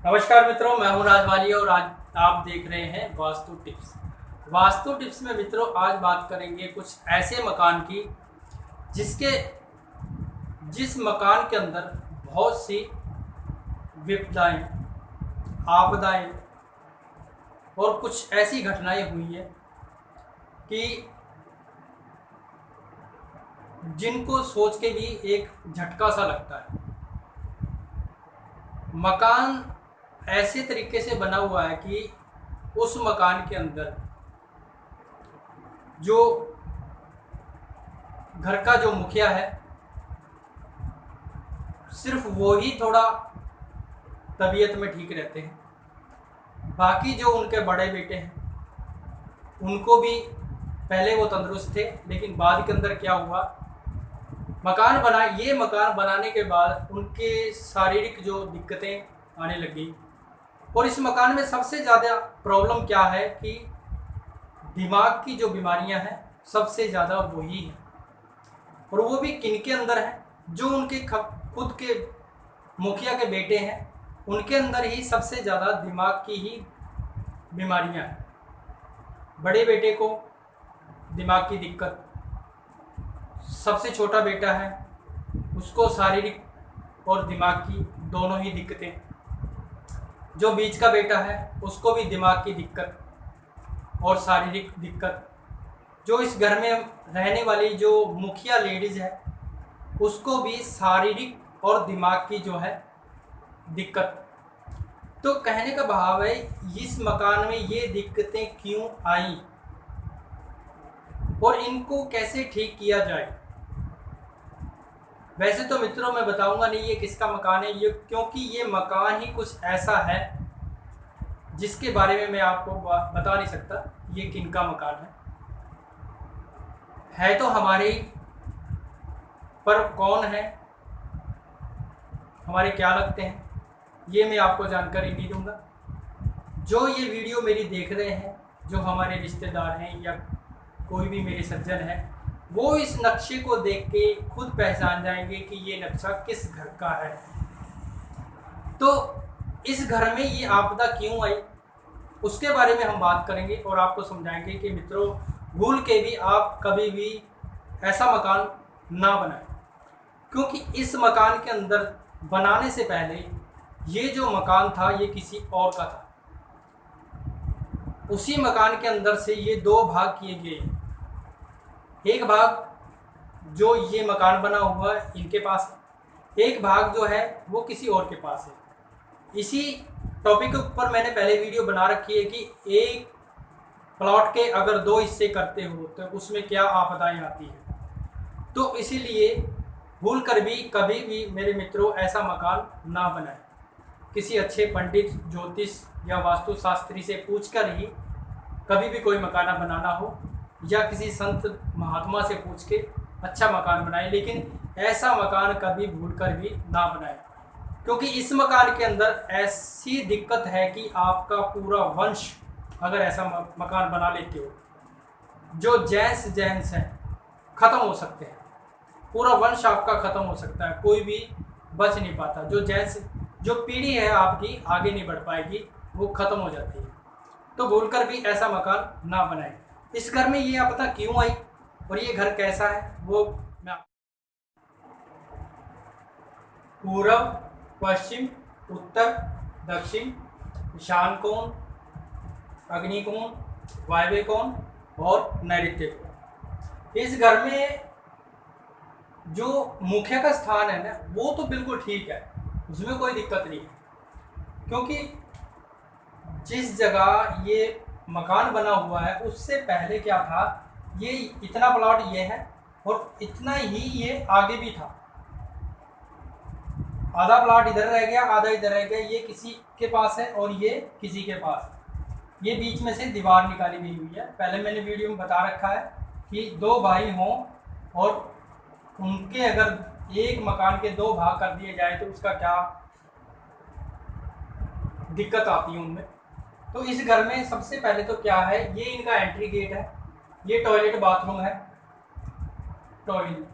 नमस्कार मित्रों, मैं हूं राजवाली और आज आप देख रहे हैं वास्तु टिप्स। वास्तु टिप्स में मित्रों आज बात करेंगे कुछ ऐसे मकान की जिस मकान के अंदर बहुत सी विपदाएं, आपदाएं और कुछ ऐसी घटनाएं हुई है कि जिनको सोच के भी एक झटका सा लगता है। मकान ऐसे तरीके से बना हुआ है कि उस मकान के अंदर जो घर का जो मुखिया है सिर्फ वो ही थोड़ा तबीयत में ठीक रहते हैं। बाकी जो उनके बड़े बेटे हैं उनको भी पहले वो तंदुरुस्त थे, लेकिन बाद के अंदर क्या हुआ, मकान बनाने के बाद उनके शारीरिक जो दिक्कतें आने लगी। और इस मकान में सबसे ज़्यादा प्रॉब्लम क्या है कि दिमाग की जो बीमारियां हैं सबसे ज़्यादा वही है। और वो भी किनके अंदर है, जो उनके खुद के मुखिया के बेटे हैं उनके अंदर ही सबसे ज़्यादा दिमाग की ही बीमारियां हैं। बड़े बेटे को दिमाग की दिक्कत, सबसे छोटा बेटा है उसको शारीरिक और दिमाग की दोनों ही दिक्कतें, जो बीच का बेटा है उसको भी दिमाग की दिक्कत और शारीरिक दिक्कत, जो इस घर में रहने वाली जो मुखिया लेडीज़ है उसको भी शारीरिक और दिमाग की जो है दिक्कत। तो कहने का भाव है इस मकान में ये दिक्कतें क्यों आई और इनको कैसे ठीक किया जाए। वैसे तो मित्रों मैं बताऊंगा नहीं ये किसका मकान है, ये क्योंकि ये मकान ही कुछ ऐसा है जिसके बारे में मैं आपको बता नहीं सकता ये किनका मकान है तो हमारे ही, पर कौन है, हमारे क्या लगते हैं, ये मैं आपको जानकारी नहीं दूंगा। जो ये वीडियो मेरी देख रहे हैं, जो हमारे रिश्तेदार हैं या कोई भी मेरे सज्जन हैं, वो इस नक्शे को देख के खुद पहचान जाएंगे कि ये नक्शा किस घर का है। तो इस घर में ये आपदा क्यों आई उसके बारे में हम बात करेंगे और आपको समझाएंगे कि मित्रों भूल के भी आप कभी भी ऐसा मकान ना बनाएं, क्योंकि इस मकान के अंदर बनाने से पहले ये जो मकान था ये किसी और का था। उसी मकान के अंदर से ये दो भाग किए गए। एक भाग जो ये मकान बना हुआ है इनके पास है, एक भाग जो है वो किसी और के पास है। इसी टॉपिक के ऊपर मैंने पहले वीडियो बना रखी है कि एक प्लॉट के अगर दो हिस्से करते हो तो उसमें क्या आपदाएं आती है। तो इसीलिए भूल कर भी कभी भी मेरे मित्रों ऐसा मकान ना बनाएं। किसी अच्छे पंडित, ज्योतिष या वास्तुशास्त्री से पूछकर ही कभी भी कोई मकान बनाना हो, या किसी संत महात्मा से पूछ के अच्छा मकान बनाएं, लेकिन ऐसा मकान कभी भूलकर भी ना बनाएं। क्योंकि इस मकान के अंदर ऐसी दिक्कत है कि आपका पूरा वंश अगर ऐसा मकान बना लेते हो, जो जेंट्स हैं ख़त्म हो सकते हैं, पूरा वंश आपका ख़त्म हो सकता है, कोई भी बच नहीं पाता। जो पीढ़ी है आपकी आगे नहीं बढ़ पाएगी, वो ख़त्म हो जाती है। तो भूलकर भी ऐसा मकान ना बनाएं। इस घर में ये आपदा क्यों आई और ये घर कैसा है वो मैं पूर्व, पश्चिम, उत्तर, दक्षिण, ईशान कोण, अग्नि कोण, वायव्य कोण और नैऋत्य कोण। इस घर में जो मुखिया का स्थान है ना वो तो बिल्कुल ठीक है, उसमें कोई दिक्कत नहीं है। क्योंकि जिस जगह ये मकान बना हुआ है उससे पहले क्या था, ये इतना प्लॉट ये है और इतना ही ये आगे भी था। आधा प्लॉट इधर रह गया, आधा इधर रह गया, ये किसी के पास है और ये किसी के पास है। ये बीच में से दीवार निकाली गई हुई है। पहले मैंने वीडियो में बता रखा है कि दो भाई हों और उनके अगर एक मकान के दो भाग कर दिए जाए तो उसका क्या दिक्कत आती है उनमें। तो इस घर में सबसे पहले तो क्या है, ये इनका एंट्री गेट है, ये टॉयलेट बाथरूम है, टॉयलेट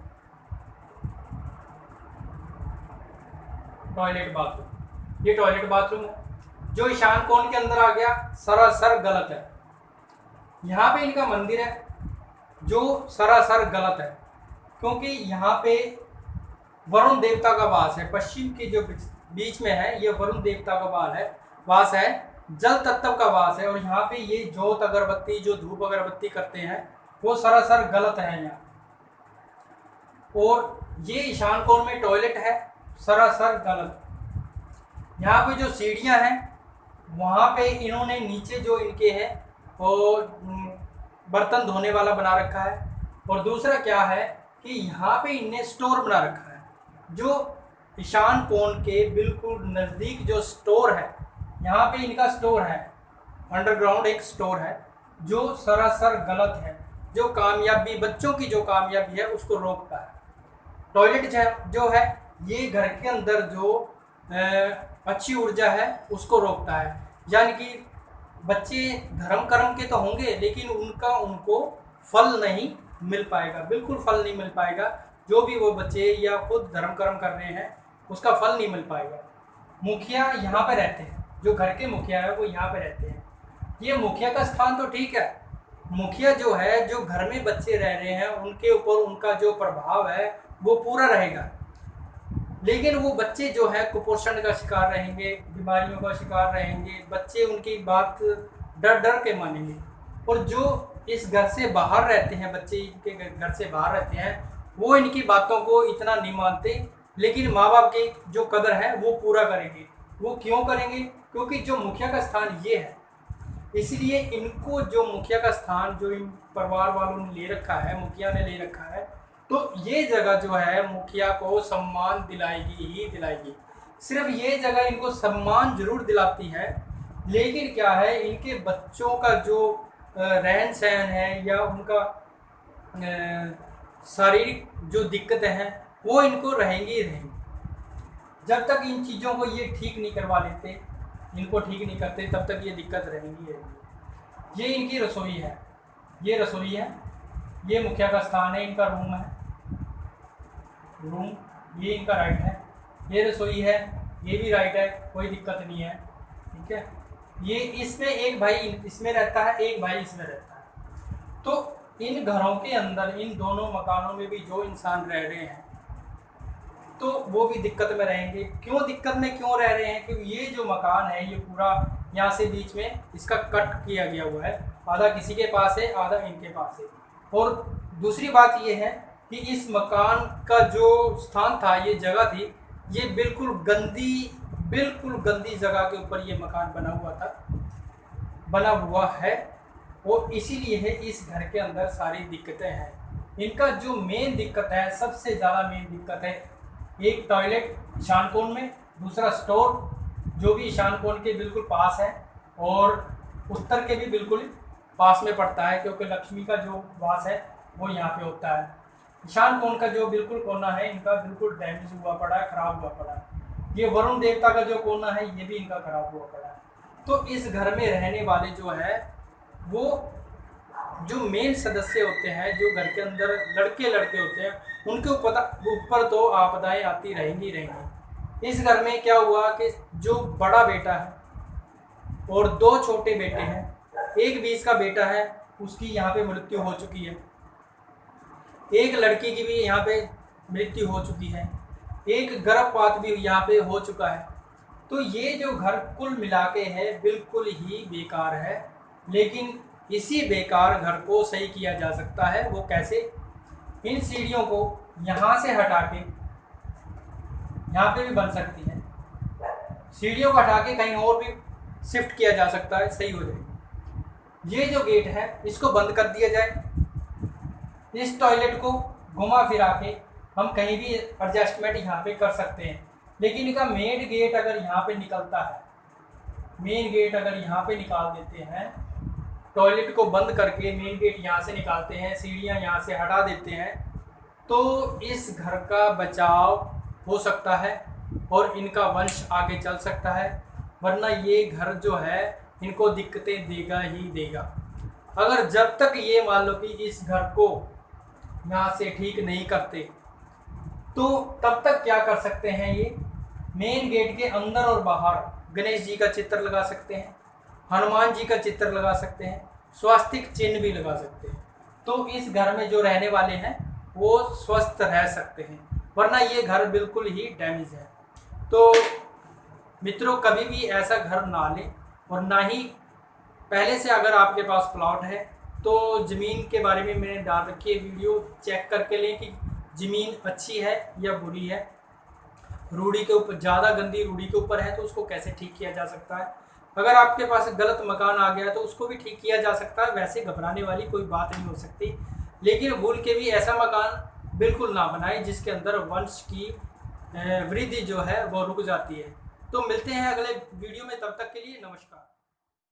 बाथरूम, ये टॉयलेट बाथरूम है। जो ईशान कोण के अंदर आ गया सरासर गलत है। यहाँ पे इनका मंदिर है जो सरासर गलत है, क्योंकि यहाँ पे वरुण देवता का वास है। पश्चिम के जो बीच में है ये वरुण देवता का वास है, जल तत्व का वास है। और यहाँ पे ये जोत अगरबत्ती जो धूप अगरबत्ती करते हैं वो सरासर गलत है यहाँ। और ये ईशान कोण में टॉयलेट है, सरासर गलत। यहाँ पे जो सीढ़ियाँ हैं वहाँ पे इन्होंने नीचे जो इनके हैं और बर्तन धोने वाला बना रखा है। और दूसरा क्या है कि यहाँ पे इनने स्टोर बना रखा है, जो ईशान कोण के बिल्कुल नज़दीक जो स्टोर है, यहाँ पे इनका स्टोर है, अंडरग्राउंड एक स्टोर है, जो सरासर गलत है, जो कामयाबी बच्चों की जो कामयाबी है उसको रोकता है। टॉयलेट जो है ये घर के अंदर जो अच्छी ऊर्जा है उसको रोकता है। यानी कि बच्चे धर्म कर्म के तो होंगे लेकिन उनको फल नहीं मिल पाएगा, बिल्कुल फल नहीं मिल पाएगा। जो भी वो बच्चे या खुद धर्म कर्म कर रहे हैं उसका फल नहीं मिल पाएगा। मुखिया यहाँ पे रहते हैं, जो घर के मुखिया है वो यहाँ पे रहते हैं। ये मुखिया का स्थान तो ठीक है, मुखिया जो है जो घर में बच्चे रह रहे हैं उनके ऊपर उनका जो प्रभाव है वो पूरा रहेगा। लेकिन वो बच्चे जो है कुपोषण का शिकार रहेंगे, बीमारियों का शिकार रहेंगे, बच्चे उनकी बात डर डर के मानेंगे। और जो इस घर से बाहर रहते हैं, बच्चे इनके घर से बाहर रहते हैं, वो इनकी बातों को इतना नहीं मानते, लेकिन माँ बाप की जो कदर है वो पूरा करेंगे। वो क्यों करेंगे? क्योंकि जो मुखिया का स्थान ये है, इसलिए इनको जो मुखिया का स्थान जो इन परिवार वालों ने ले रखा है, मुखिया ने ले रखा है, तो ये जगह जो है मुखिया को सम्मान दिलाएगी ही दिलाएगी। सिर्फ ये जगह इनको सम्मान जरूर दिलाती है, लेकिन क्या है इनके बच्चों का जो रहन सहन है या उनका शारीरिक जो दिक्कतें हैं वो इनको रहेंगी ही रहेंगी। जब तक इन चीज़ों को ये ठीक नहीं करवा लेते, इनको ठीक नहीं करते, तब तक ये दिक्कत रहेंगी रहेंगी। ये इनकी रसोई है, ये रसोई है, ये मुखिया का स्थान है, इनका रूम है, रूम ये इनका राइट है, ये रसोई है, ये भी राइट है, कोई दिक्कत नहीं है, ठीक है। ये इसमें एक भाई इसमें रहता है, एक भाई इसमें रहता है। तो इन घरों के अंदर इन दोनों मकानों में भी जो इंसान रह रहे हैं तो वो भी दिक्कत में रहेंगे। क्यों दिक्कत में क्यों रह रहे हैं? क्योंकि ये जो मकान है ये पूरा यहाँ से बीच में इसका कट किया गया हुआ है, आधा किसी के पास है आधा इनके पास है। और दूसरी बात ये है कि इस मकान का जो स्थान था, ये जगह थी, ये बिल्कुल गंदी जगह के ऊपर ये मकान बना हुआ है। और इसीलिए है इस घर के अंदर सारी दिक्कतें हैं। इनका जो मेन दिक्कत है, सबसे ज़्यादा मेन दिक्कत है, एक टॉयलेट ईशान कोण में, दूसरा स्टोर जो भी ईशान कोण के बिल्कुल पास है और उत्तर के भी बिल्कुल पास में पड़ता है, क्योंकि लक्ष्मी का जो वास है वो यहाँ पे होता है। ईशान कोण का जो बिल्कुल कोना है इनका बिल्कुल डैमेज हुआ पड़ा है, खराब हुआ पड़ा है। ये वरुण देवता का जो कोना है ये भी इनका खराब हुआ पड़ा है। तो इस घर में रहने वाले जो है वो जो मेन सदस्य होते हैं, जो घर के अंदर लड़के होते हैं, उनके ऊपर तो आपदाएं आती रहेंगी। इस घर में क्या हुआ कि जो बड़ा बेटा है और दो छोटे बेटे हैं, एक 20 का बेटा है, उसकी यहाँ पे मृत्यु हो चुकी है, एक लड़की की भी यहाँ पे मृत्यु हो चुकी है, एक गर्भपात भी यहाँ पे हो चुका है। तो ये जो घर कुल मिला के है बिल्कुल ही बेकार है। लेकिन इसी बेकार घर को सही किया जा सकता है। वो कैसे? इन सीढ़ियों को यहाँ से हटा के, यहाँ पे भी बन सकती है, सीढ़ियों को हटा के कहीं और भी शिफ्ट किया जा सकता है, सही हो जाएगी। ये जो गेट है इसको बंद कर दिया जाए, इस टॉयलेट को घुमा फिरा के हम कहीं भी एडजस्टमेंट यहाँ पे कर सकते हैं। लेकिन इनका मेन गेट अगर यहाँ पे निकलता है, मेन गेट अगर यहाँ पे निकाल देते हैं, टॉयलेट को बंद करके मेन गेट यहाँ से निकालते हैं, सीढ़ियाँ यहाँ से हटा देते हैं, तो इस घर का बचाव हो सकता है और इनका वंश आगे चल सकता है। वरना ये घर जो है इनको दिक्कतें देगा ही देगा। अगर जब तक ये मान लो कि इस घर को यहाँ से ठीक नहीं करते, तो तब तक क्या कर सकते हैं, ये मेन गेट के अंदर और बाहर गणेश जी का चित्र लगा सकते हैं, हनुमान जी का चित्र लगा सकते हैं, स्वास्तिक चिन्ह भी लगा सकते हैं। तो इस घर में जो रहने वाले हैं वो स्वस्थ रह सकते हैं, वरना ये घर बिल्कुल ही डैमेज है। तो मित्रों, कभी भी ऐसा घर ना लें, और ना ही पहले से अगर आपके पास प्लॉट है तो ज़मीन के बारे में मैंने डाल रखी है वीडियो, चेक करके लें कि ज़मीन अच्छी है या बुरी है। रूढ़ी के ऊपर, ज़्यादा गंदी रूढ़ी के ऊपर है तो उसको कैसे ठीक किया जा सकता है। अगर आपके पास गलत मकान आ गया तो उसको भी ठीक किया जा सकता है, वैसे घबराने वाली कोई बात नहीं हो सकती। लेकिन भूल के भी ऐसा मकान बिल्कुल ना बनाएं जिसके अंदर वंश की वृद्धि जो है वो रुक जाती है। तो मिलते हैं अगले वीडियो में, तब तक के लिए नमस्कार।